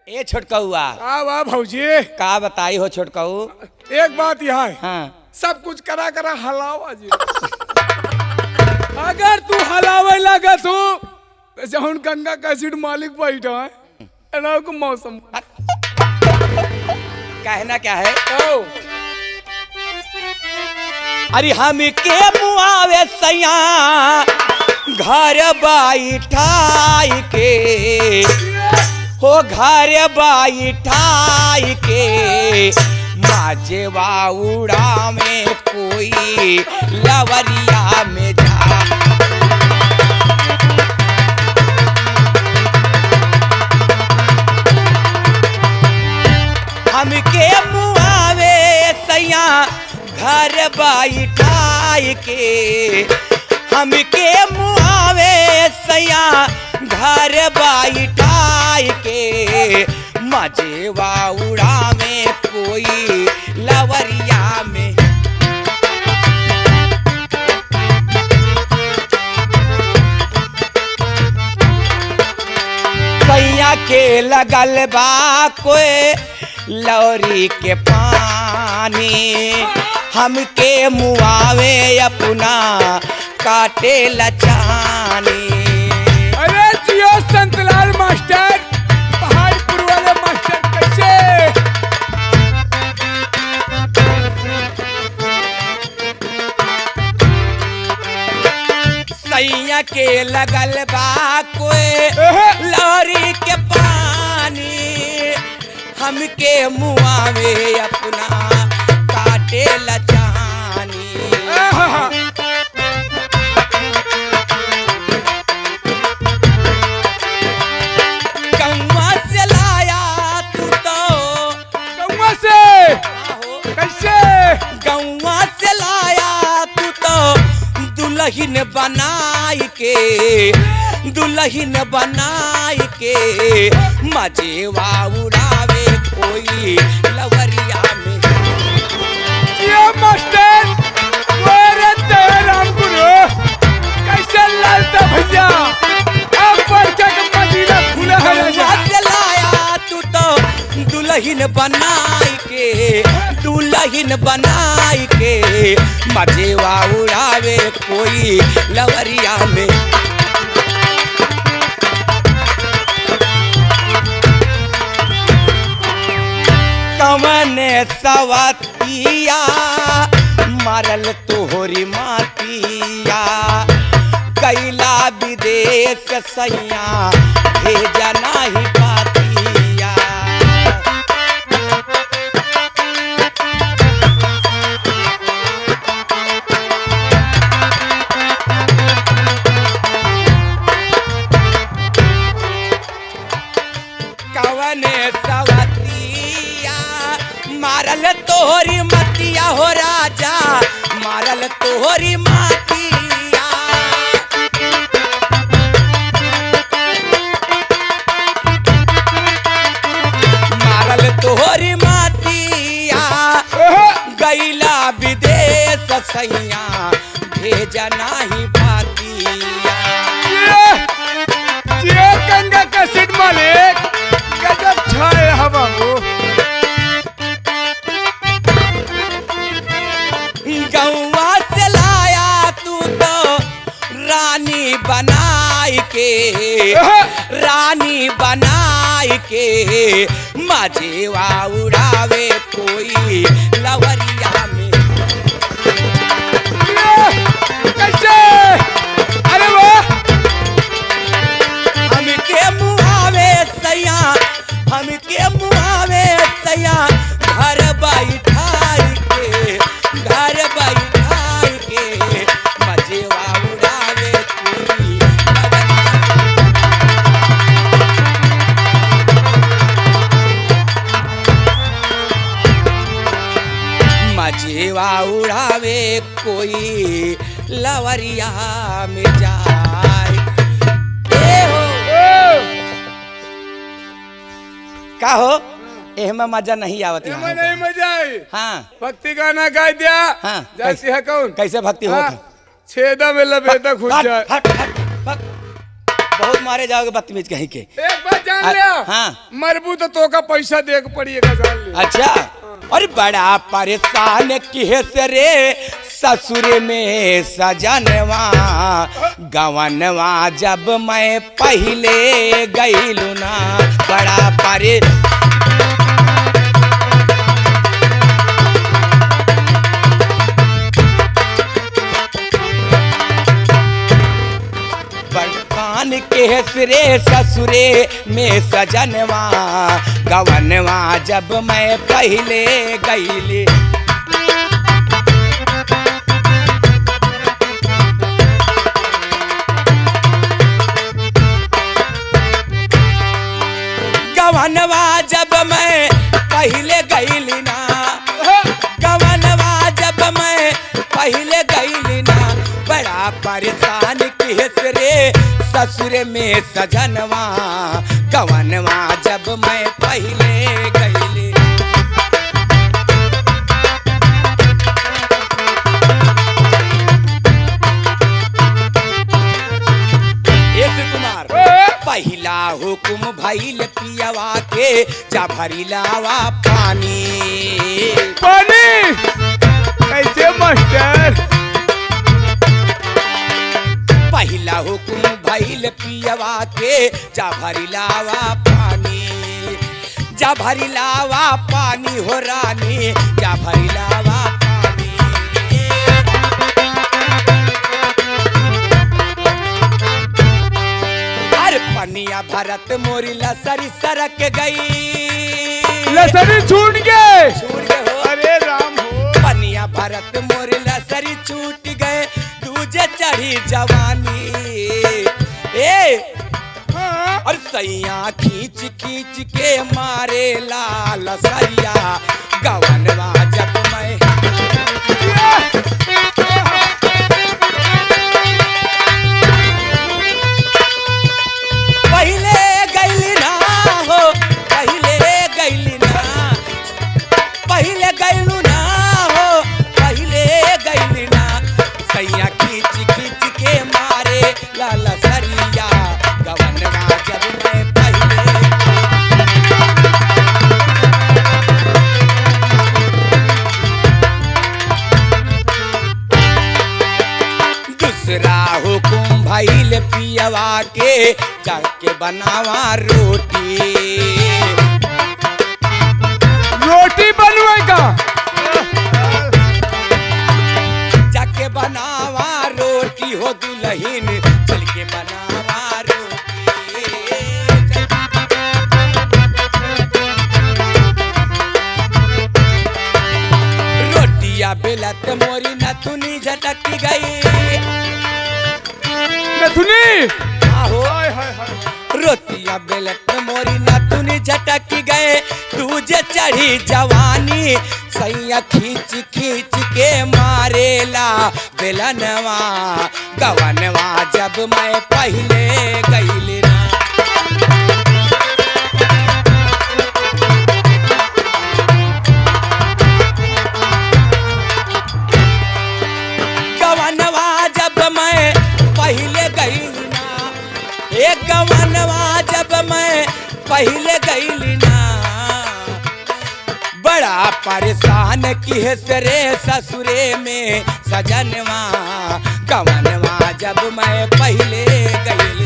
ए छोटकौआ वाह भौजी। का बताई हो छोटकऊ। एक बात यहाँ है, हाँ सब कुछ करा करा हलावा जी। अगर तू हलावे लगा तो जौन गंगा का सीट मालिक बैठा है एना को मौसम कहना क्या है। ओ अरे हम के मुआवे सैया घर बैठाई के हो घर बैठाई के माजे बाउड़ा में कोई लवरिया में जा हमके मुआवे सैया घर बैठाई के हमके मुआवे सैया घर बैठाई के मजे वाउड़ा में कोई लवरिया में सैया के लगल बा कोई लौरी के पानी हमके मुआवे अपना काटे लचानी। अरे जियो संतलाल मास्टर, पहाड़पुर वाले मास्टर कैसे। सैया के लगल बा कोई लौरी के पानी हमके मुआवे अपना काटे लचानी। गौवा से लाया तू तो गौवा से कैसे। गौवा से लाया तू तो दुल्हन बनाई के दुल्हन बनाई के मजे उड़ावे कोई लवरिया में। जियो मास्टर मेरे तेहरानपुर कैसे लड़ता भैया। अब बच्चा का मदीना खुला है राजा। से लाया तू तो दुल्हन बनाई के मजे उड़ावे कोई लवरिया में। कवन सवतिया मारल तोहरी मातिया कैला विदेश सैया भेजा नहीं पातिया। कवन सवतिया मारल तोहरी मतिया हो राजा मारल तोहरी मातिया। मारल तोहरी मातिया गैला विदेश सैया भेजा नहीं पातिया। जियो गंगा का सीट मालिक गजब छाए हवा वो। गौवा से लाया तू तो रानी बनाई के मजे उड़ावे कोई लवरिया में। कैसे। अरे वाह। हमके मुआवे सैया हमके मुआवे सैया घर बैठाई के मजे उड़ावे कोई मजे उड़ावे कोई लवरिया में जाए। का हो एहमा मजा नहीं आवती। एमा नहीं मजा आई। हाँ भक्ति गाना गा दिया। हाँ जाती है कौन कैसे भक्ति हो। छेदा में लपेटा खुद जाए। बहुत मारे जाओगे बदतमीज कहीं के। एक बात जान लिया, हाँ। मरबू तो का पैसा दे के पड़िएगा, जान लिया। अच्छा, और बड़ा परेशान किस रे ससुर में सजनवा, गवनवा जब मैं पहले गईलू ना, बड़ा परे बड़कान के सिरे ससुरे में सजनवा, गवनवा जब मैं पहले गईली। गवनवा जब मैं पहले गईली ना, गवनवा जब मैं पहले गईली ना, बड़ा परेशान किस रे ससुर में सजनवा, गवनवा जब मैं पहले गईली। कुमार पहला हुकुम भइल पियवा के, जा भरी लावा पानी। पानी कैसे मास्टर? पहला हुकुम भइल पियवा के, जा भरी लावा पानी, जा भरी लावा पानी हो रानी, जा भरी लावा पानी। अरे पनिया भरत मोरी लसरी सरक गई, लसरी छूट गए। छूट गए हो। अरे राम हो। पनिया भरत मोरी लसरी छूट गए, तुझे चढ़ी जवानी। ए हाँ। और सैया खींच खींच के मारे लाल सरिया, गवनवा जब मैं पहले गईली ना हो, पहले गईली ना, पहले गईलू ना हो, पहले गईली ना, सैया खींच खींच के मारे लाल सरिया, गवनवा जब मैं पहले। दूसरा हुकुम भइल पियवा के, जाके बनावा रोटी। रोटी बनवाएगा। जाके बनावा रोटी हो दुल्हन, चल के बनावा रोटी। रोटिया बेलत मोरी नथुनी झटकी गई। नथुनी। आहो हाय हाय हाय। रोटिया बेलत मोरी नथुनी झटकी गए, तुझे चढ़ी जवानी, सैया खींच खींच के मारेला बेलनवा, गवनवा जब मैं पहले गईली ना। गवनवा जब मैं पहले गईली ना, एक गवनवा जब मैं पहले गईली ना, बड़ा परेशान किस रे ससुरे में सजनवा, गवनवा जब मैं पहले गईली।